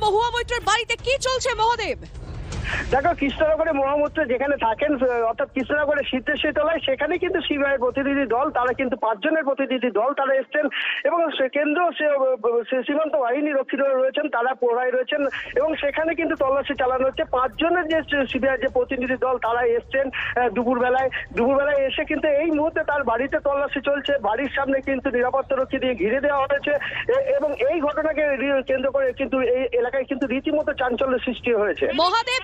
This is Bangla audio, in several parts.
মহুয়া মৈত্রের বাড়িতে কি চলছে মহাদেব? দেখো, কৃষ্ণনগরে মহামূর্ত যেখানে থাকেন, অর্থাৎ কৃষ্ণনগরের সিদ্ধেশ্বরী তলায়, সেখানে কিন্তু সিবিআই প্রতিনিধি দল, তারা কিন্তু 5 জনের প্রতিনিধি দল তারা এসছেন এবং কেন্দ্র সীমান্ত বাহিনী রক্ষী রয়েছেন, তারা প্রহরায় রয়েছেন এবং সেখানে কিন্তু তল্লাশি চালানো হচ্ছে। 5 জনের যে সিবিআই যে প্রতিনিধি দল তারা এসছেন দুপুরবেলায় এসে কিন্তু এই মুহূর্তে তার বাড়িতে তল্লাশি চলছে। বাড়ির সামনে কিন্তু নিরাপত্তা রক্ষী দিয়ে ঘিরে দেওয়া হয়েছে এবং এই ঘটনাকে কেন্দ্র করে কিন্তু এই এলাকায় কিন্তু রীতিমতো চাঞ্চল্যের সৃষ্টি হয়েছে। মহাদেব,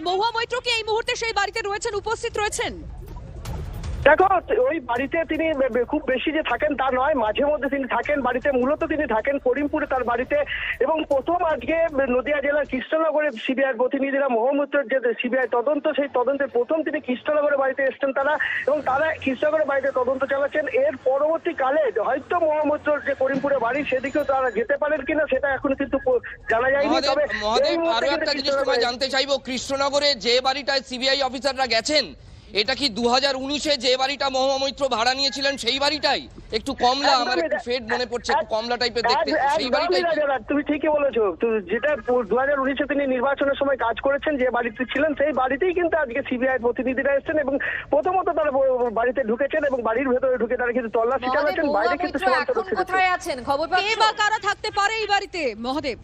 মহুয়া মৈত্র কি এই মুহূর্তে সেই বাড়িতে রয়েছেন, উপস্থিত রয়েছেন? দেখো, ওই বাড়িতে তিনি খুব বেশি যে থাকেন তা নয়, মাঝে মধ্যে তিনি থাকেন বাড়িতে। মূলত তিনি থাকেন করিমপুরে তার বাড়িতে এবং প্রথম আজকে নদিয়া জেলার কৃষ্ণনগরের সিবিআই প্রতিনিধিরা মহামূর্তের যে সিবিআই তদন্ত, সেই তদন্তের প্রথম তিনি কৃষ্ণনগরের বাড়িতে এসছেন তারা, এবং তারা কৃষ্ণনগরের বাড়িতে তদন্ত চালাচ্ছেন। এর পরবর্তীকালে হয়তো মহামূর্তের যে করিমপুরে বাড়ি সেদিকেও তারা যেতে পারেন কিনা সেটা এখন কিন্তু জানা যায়নি। তবে আরো একটা জিনিস তোমায় জানতে চাইবো, কৃষ্ণনগরে যে বাড়িটায় সিবিআই অফিসাররা গেছেন, এটা কি 2019-এ যে বাড়িটা মহুয়া মৈত্র ভাড়া নিয়েছিলেন সেই বাড়িটাই? একটু কমলা, আমার একটু ফেড মনে পড়ছে, একটু কমলা টাইপের দেখতে, সেই বাড়িটাই? তুমি ঠিকই বলেছো, যেটা 2019-এ তিনি নির্বাচনের সময় কাজ করেছেন, যে বাড়িতে ছিলেন সেই বাড়িতেই কিন্তু আজকে সিবিআই প্রতিনিধিরা এসেছেন এবং প্রথমত তারা বাড়িতে ঢুকেছেন এবং বাড়ির ভেতরে ঢুকে তারা কিন্তু তল্লাশি চালাচ্ছেন। বাইরে কিন্তু কোথায় আছেন খবর পাচ্ছেন? কে বা কারা থাকতে পারে এই বাড়িতে মহাদেব?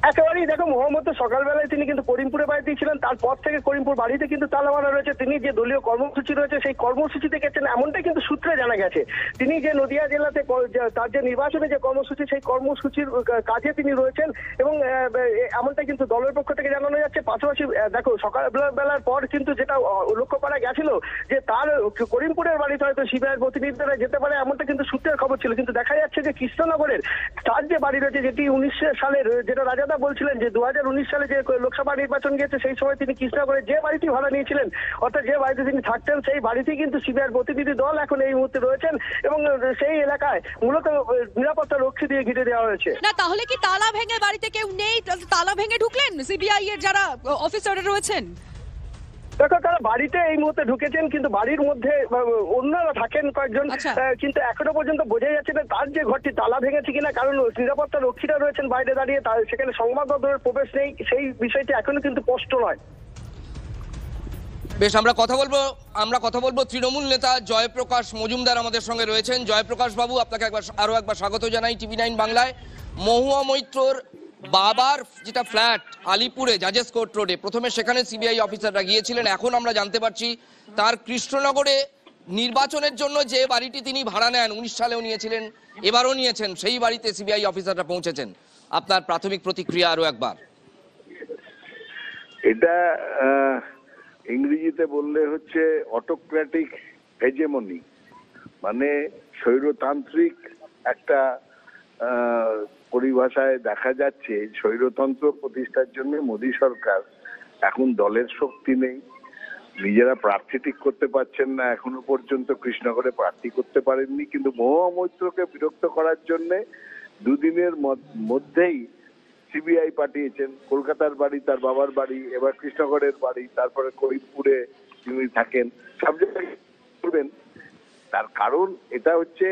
একেবারেই দেখো, মোহাম্মদ সকালবেলায় তিনি কিন্তু করিমপুরে বাড়িতেই ছিলেন, তারপর থেকে করিমপুর বাড়িতে কিন্তু তালা মারা রয়েছে। তিনি যে দলীয় কর্মসূচি রয়েছে সেই কর্মসূচিতে গেছেন এমনটাই কিন্তু সূত্রে জানা গেছে। তিনি যে নদিয়া জেলাতে তার যে নির্বাচনে যে কর্মসূচি, সেই কর্মসূচির কাজে তিনি রয়েছেন এবং এমনটাই কিন্তু দলের পক্ষ থেকে জানানো যাচ্ছে। পাশাপাশি দেখো, সকালবেলার পর কিন্তু যেটা লক্ষ্য করা গেছিল যে তার করিমপুরের বাড়িতে হয়তো সিবিআই প্রতিনিধিরা যেতে পারে, এমনটা কিন্তু সূত্রের খবর ছিল। কিন্তু দেখা যাচ্ছে যে কৃষ্ণনগরের তার যে বাড়ি রয়েছে, যেটি 19 সালের, যেটা রাজাদা বলছিলেন যে 2019 সালে যে লোকসভা নির্বাচন গিয়েছে সেই সময় তিনি কৃষ্ণনগরে যে বাড়িটি ভাড়া নিয়েছিলেন, অর্থাৎ যে বাড়িতে তিনি থাকতেন, সেই বাড়িতেই কিন্তু সিবিআই প্রতিনিধি দল এখন এই মুহূর্তে রয়েছেন এবং সেই এলাকায় মূলত নিরাপত্তা রক্ষী দিয়ে ঘিরে দেওয়া হয়েছে। না, তাহলে কি তালা ভেঙে বাড়িতে কেউ নেই? তালা ভেঙে ঢুকলেন সিবিআই এর যারা অফিসাররা রয়েছেন? দেখো, তারা বাড়িতে এই মুহূর্তে ঢুকেছেন কিন্তু বাড়ির মধ্যে অন্যরা থাকেন কয়েকজন, কিন্তু এখনো পর্যন্ত বোঝা যাচ্ছে না তার যে ঘরটি তালা ভেঙেছে কিনা, কারণ নিরাপত্তা রক্ষীরা রয়েছেন বাইরে দাঁড়িয়ে, সেখানে সংবাদদাতাদের প্রবেশ নেই, সেই বিষয়টি এখনো কিন্তু স্পষ্ট নয়। বেশ, আমরা কথা বলবো তৃণমূল নেতা জয়প্রকাশ মজুমদার আমাদের সঙ্গে রয়েছেন। জয়প্রকাশ বাবু, আপনাকে আরো একবার স্বাগত জানাই TV9 বাংলায়। মহুয়া মৈত্রর বাবার যেটা ফ্ল্যাট আলিপুরে জাজেস কোর্ট রোডে, প্রথমে সেখানে সিবিআই অফিসাররা গিয়েছিলেন, এখন আমরা জানতে পারছি তার কৃষ্ণনগরে নির্বাচনের জন্য যে বাড়িটি তিনি ভাড়া নেন, 19 সালেও নিয়েছিলেন, এবারও নিয়েছেন, সেই বাড়িতে সিবিআই অফিসাররা পৌঁছেছেন। আপনার প্রাথমিক প্রতিক্রিয়া আরো একবার। এটা ইংরেজিতে বললে হচ্ছে অটোক্র্যাটিক হেজেমনি, মানে স্বৈরতান্ত্রিক একটা পরিভাষায় দেখা যাচ্ছে। স্বৈরতন্ত্র প্রতিষ্ঠার জন্য মোদী সরকার, এখন দলের শক্তি নেই, নিজেরা প্রার্থী ঠিক করতে পারছেন না, এখনো পর্যন্ত কৃষ্ণনগরে প্রার্থী করতে পারেননি। কিন্তু মহুয়া মৈত্রকে বিরক্ত করার জন্য দুদিনের মধ্যেই সিবিআই পাঠিয়েছেন। কলকাতার বাড়ি, তার বাবার বাড়ি, এবার কৃষ্ণনগরের বাড়ি, তারপরে করিমপুরে তিনি থাকেন, সব জায়গায় করবেন। তার কারণ এটা হচ্ছে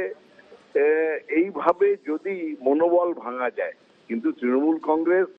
এইভাবে যদি মনোবল ভাঙা যায়, কিন্তু তৃণমূল কংগ্রেস